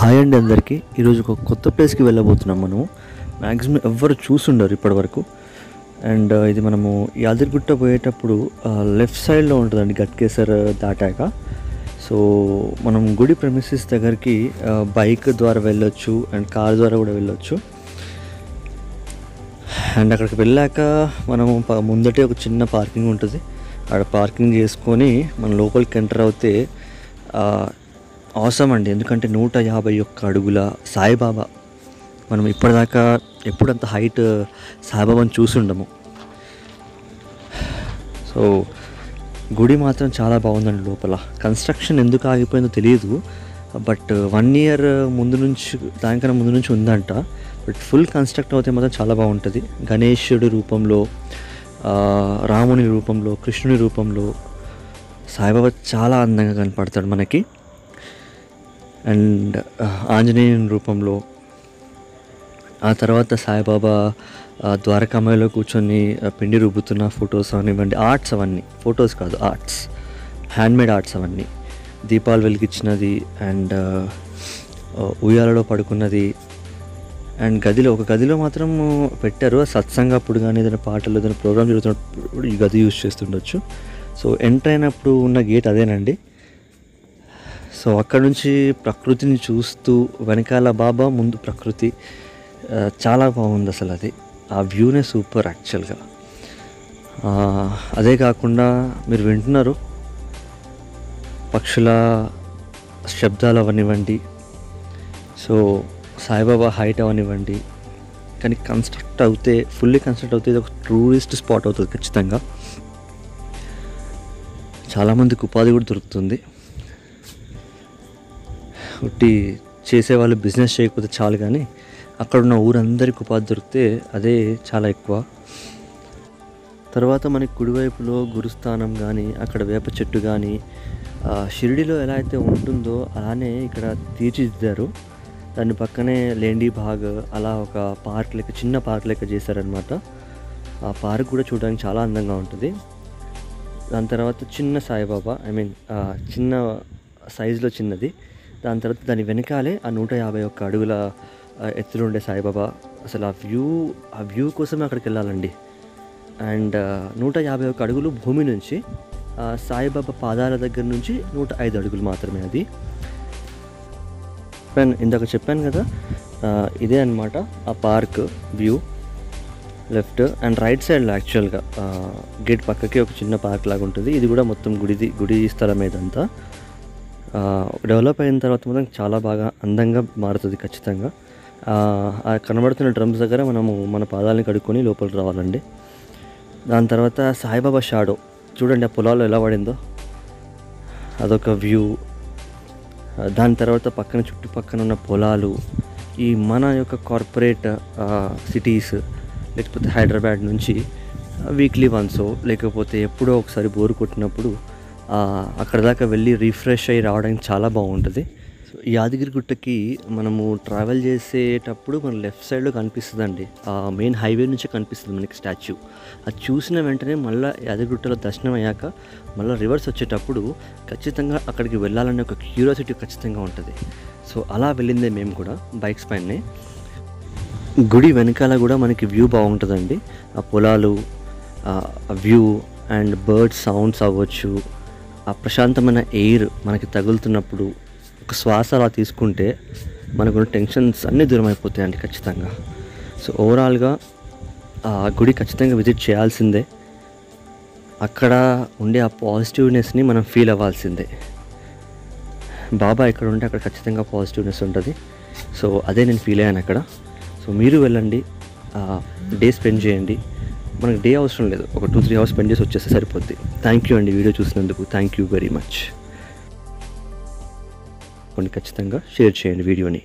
Hi అండి అందరికీ. ఈరోజు ఒక కొత్త ప్లేస్కి వెళ్ళబోతున్నాం. మనము మ్యాక్సిమం ఎవ్వరు చూసుండరు ఇప్పటివరకు. అండ్ ఇది మనము యాదగిరిగుట్ట పోయేటప్పుడు లెఫ్ట్ సైడ్లో ఉంటుందండి, గట్కేసర్ దాటాక. సో మనం గుడి ప్రెమిసెస్ దగ్గరికి బైక్ ద్వారా వెళ్ళొచ్చు అండ్ కార్ ద్వారా కూడా వెళ్ళొచ్చు. అండ్ అక్కడికి వెళ్ళాక మనము ముందటే ఒక చిన్న పార్కింగ్ ఉంటుంది. అక్కడ పార్కింగ్ చేసుకొని మనం లోపలికి ఎంటర్ అవుతే అవసరం అండి. ఎందుకంటే 151 అడుగుల సాయిబాబా. మనం ఇప్పటిదాకా ఎప్పుడంత హైట్ సాయిబాబాని చూసుండము. సో గుడి మాత్రం చాలా బాగుందండి. లోపల కన్స్ట్రక్షన్ ఎందుకు ఆగిపోయిందో తెలియదు, బట్ 1 year ముందు నుంచి, దానికన్నా ముందు నుంచి ఉందంట. బట్ ఫుల్ కన్స్ట్రక్ట్ అవుతే మాత్రం చాలా బాగుంటుంది. గణేశుడి రూపంలో, రాముని రూపంలో, కృష్ణుని రూపంలో సాయిబాబా చాలా అందంగా కనపడతాడు మనకి. అండ్ ఆంజనేయుని రూపంలో. ఆ తర్వాత సాయిబాబా ద్వారకామలో కూర్చొని పిండి రుబ్బుతున్న ఫొటోస్ అవనివ్వండి, ఆర్ట్స్ అవన్నీ, ఫొటోస్ కాదు ఆర్ట్స్, హ్యాండ్మేడ్ ఆర్ట్స్ అవన్నీ. దీపాలు వెలిగించినది అండ్ ఉయ్యాలలో పడుకున్నది. అండ్ ఒక గదిలో మాత్రం పెట్టారు సత్సంగం అప్పుడు, కానీ ఏదైనా పాటలు ఏదైనా ప్రోగ్రామ్ జరుగుతున్నప్పుడు ఈ గది యూజ్ చేస్తుండొచ్చు. సో ఎంటర్ అయినప్పుడు ఉన్న గేట్ అదేనండి. సో అక్కడ నుంచి ప్రకృతిని చూస్తూ, వెనకాల బాబా, ముందు ప్రకృతి, చాలా బాగుంది అసలు. అది ఆ వ్యూనే సూపర్ యాక్చువల్గా. అదే కాకుండా మీరు వింటున్నారు పక్షుల శబ్దాలు అవనివ్వండి, సో సాయిబాబా హైట్ అవనివ్వండి. కానీ ఫుల్లీ కన్స్ట్రక్ట్ అవుతే ఇది ఒక టూరిస్ట్ స్పాట్ అవుతుంది ఖచ్చితంగా. చాలామందికి ఉపాధి కూడా దొరుకుతుంది. ఉట్టి చేసేవాళ్ళు బిజినెస్ చేయకపోతే చాలు, కానీ అక్కడున్న ఊరందరికీ ఉపాధి దొరికితే అదే చాలా ఎక్కువ. తర్వాత మనకి కుడివైపులో గురుస్థానం కానీ, అక్కడ వేప చెట్టు కానీ, షిరిడిలో ఎలా అయితే ఉంటుందో అలానే ఇక్కడ తీర్చిదిద్దారు. దాని పక్కనే లేండి బాగ్, అలా ఒక పార్క్ లెక్క, చిన్న పార్క్ లెక్క చేశారనమాట. ఆ పార్క్ కూడా చూడడానికి చాలా అందంగా ఉంటుంది. దాని తర్వాత చిన్న సాయిబాబా, చిన్న సైజులో చిన్నది. దాని తర్వాత దాని వెనకాలే ఆ 151 అడుగుల ఎత్తులో ఉండే సాయిబాబా. అసలు ఆ వ్యూ కోసమే అక్కడికి వెళ్ళాలండి. అండ్ 151 అడుగులు భూమి నుంచి, సాయిబాబా పాదాల దగ్గర నుంచి 105 అడుగులు మాత్రమే అది. ఇందాక చెప్పాను కదా, ఇదే అన్నమాట ఆ park view. Left and right సైడ్లో యాక్చువల్గా గేట్ పక్కకి ఒక చిన్న పార్క్ లాగా ఉంటుంది. ఇది కూడా మొత్తం గుడి స్థలం ఇదంతా. డెవలప్ అయిన తర్వాత మాత్రం చాలా బాగా అందంగా మారుతుంది ఖచ్చితంగా. కనబడుతున్న డ్రమ్స్ దగ్గర మనము మన పాదాలని కడుక్కొని లోపలికి రావాలండి. దాని తర్వాత సాయిబాబా షాడో చూడండి, ఆ పొలాల్లో ఎలా పడిందో, అదొక వ్యూ. దాని తర్వాత చుట్టుపక్కన ఉన్న పొలాలు, ఈ మన యొక్క కార్పొరేట్ సిటీస్, లేకపోతే హైదరాబాద్ నుంచి వీక్లీ వన్సో లేకపోతే ఎప్పుడో ఒకసారి బోరు కొట్టినప్పుడు అక్కడ దాకా వెళ్ళి రిఫ్రెష్ అయ్యి రావడానికి చాలా బాగుంటుంది. సో యాదగిరిగుట్టకి మనము ట్రావెల్ చేసేటప్పుడు మన లెఫ్ట్ సైడ్లో కనిపిస్తుందండి, మెయిన్ హైవే నుంచి కనిపిస్తుంది మనకి స్టాచ్యూ. అది చూసిన వెంటనే మళ్ళీ యాదగిరిగుట్టలో దర్శనం అయ్యాక మళ్ళీ రివర్స్ వచ్చేటప్పుడు ఖచ్చితంగా అక్కడికి వెళ్ళాలనే ఒక క్యూరియాసిటీ ఖచ్చితంగా ఉంటుంది. సో అలా వెళ్ళిందే మేము కూడా బైక్స్ పైనే. గుడి వెనకాల కూడా మనకి వ్యూ బాగుంటుందండి. ఆ పొలాలు, వ్యూ అండ్ బర్డ్ సౌండ్స్ అవ్వచ్చు, ఆ ప్రశాంతమైన ఎయిర్ మనకి తగులుతున్నప్పుడు ఒక శ్వాస అలా తీసుకుంటే మనకున్న టెన్షన్స్ అన్నీ దూరం అయిపోతాయండి ఖచ్చితంగా. సో ఓవరాల్గా ఆ గుడి ఖచ్చితంగా విజిట్ చేయాల్సిందే. అక్కడ ఉండే ఆ పాజిటివ్నెస్ని మనం ఫీల్ అవ్వాల్సిందే. బాబా ఎక్కడ ఉంటే అక్కడ ఖచ్చితంగా పాజిటివ్నెస్ ఉంటుంది. సో అదే నేను ఫీల్ అయ్యాను అక్కడ. సో మీరు వెళ్ళండి, డే స్పెండ్ చేయండి. మనకు డే అవసరం లేదు, ఒక 2-3 hours స్పెండ్ చేసి వచ్చేస్తే సరిపోద్ది. థ్యాంక్ యూ అండి వీడియో చూసినందుకు. Thank you very much. ఖచ్చితంగా షేర్ చేయండి వీడియోని.